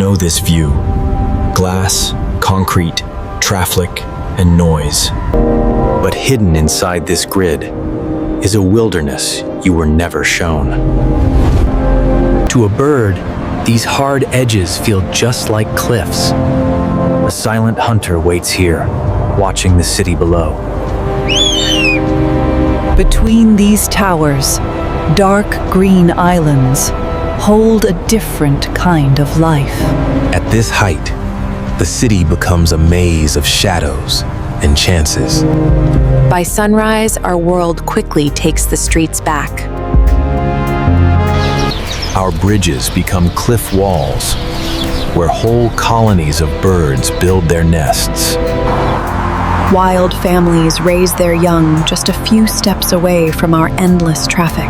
know this view. Glass, concrete, traffic, and noise. But hidden inside this grid is a wilderness you were never shown. To a bird, these hard edges feel just like cliffs. A silent hunter waits here, watching the city below. Between these towers, dark green islands hold a different kind of life. At this height, the city becomes a maze of shadows and chances. By sunrise, our world quickly takes the streets back. Our bridges become cliff walls, where whole colonies of birds build their nests. Wild families raise their young just a few steps away from our endless traffic.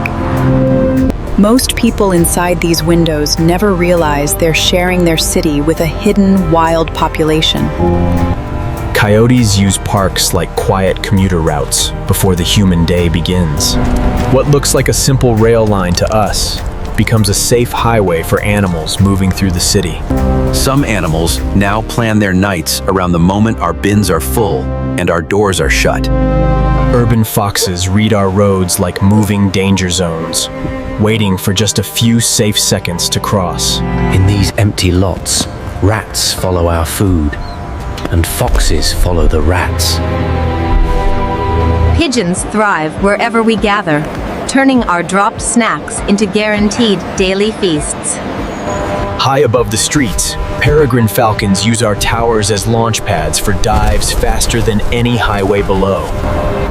Most people inside these windows never realize they're sharing their city with a hidden wild population. Coyotes use parks like quiet commuter routes before the human day begins. What looks like a simple rail line to us becomes a safe highway for animals moving through the city. Some animals now plan their nights around the moment our bins are full and our doors are shut. Urban foxes read our roads like moving danger zones, waiting for just a few safe seconds to cross. In these empty lots, rats follow our food, and foxes follow the rats. Pigeons thrive wherever we gather, turning our dropped snacks into guaranteed daily feasts. High above the streets, peregrine falcons use our towers as launch pads for dives faster than any highway below.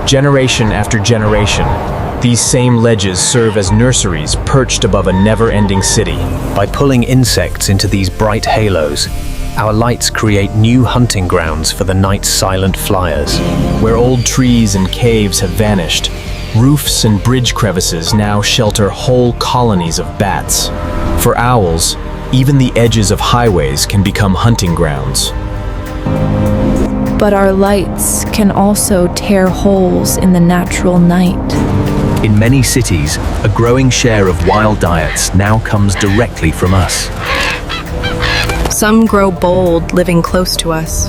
Generation after generation, these same ledges serve as nurseries perched above a never-ending city. By pulling insects into these bright halos, our lights create new hunting grounds for the night's silent flyers. Where old trees and caves have vanished, roofs and bridge crevices now shelter whole colonies of bats. For owls, even the edges of highways can become hunting grounds. But our lights can also tear holes in the natural night. In many cities, a growing share of wild diets now comes directly from us. Some grow bold living close to us,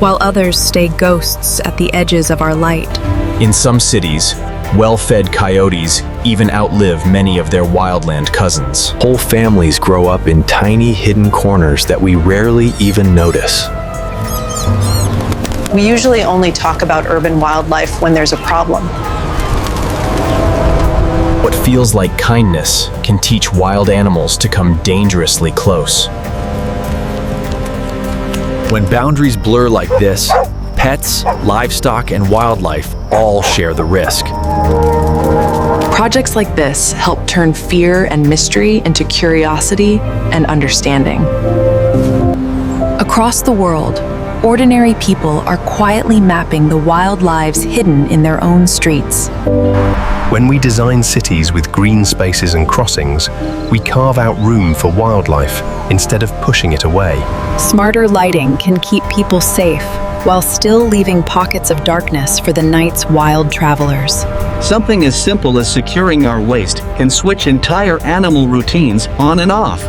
while others stay ghosts at the edges of our light. In some cities, well-fed coyotes even outlive many of their wildland cousins. Whole families grow up in tiny hidden corners that we rarely even notice. We usually only talk about urban wildlife when there's a problem. What feels like kindness can teach wild animals to come dangerously close. When boundaries blur like this, pets, livestock, and wildlife all share the risk. Projects like this help turn fear and mystery into curiosity and understanding. Across the world, ordinary people are quietly mapping the wild lives hidden in their own streets. When we design cities with green spaces and crossings, we carve out room for wildlife instead of pushing it away. Smarter lighting can keep people safe while still leaving pockets of darkness for the night's wild travelers. Something as simple as securing our waste can switch entire animal routines on and off.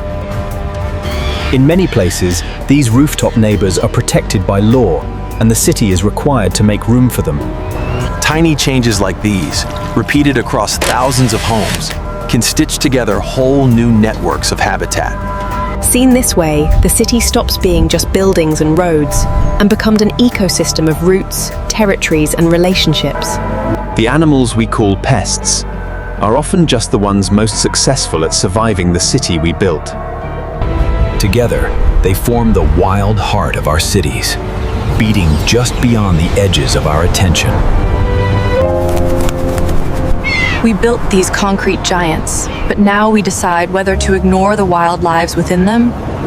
In many places, these rooftop neighbors are protected by law, and the city is required to make room for them. Tiny changes like these, repeated across thousands of homes, can stitch together whole new networks of habitat. Seen this way, the city stops being just buildings and roads and becomes an ecosystem of roots, territories, and relationships. The animals we call pests are often just the ones most successful at surviving the city we built. Together, they form the wild heart of our cities, beating just beyond the edges of our attention. We built these concrete giants, but now we decide whether to ignore the wild lives within them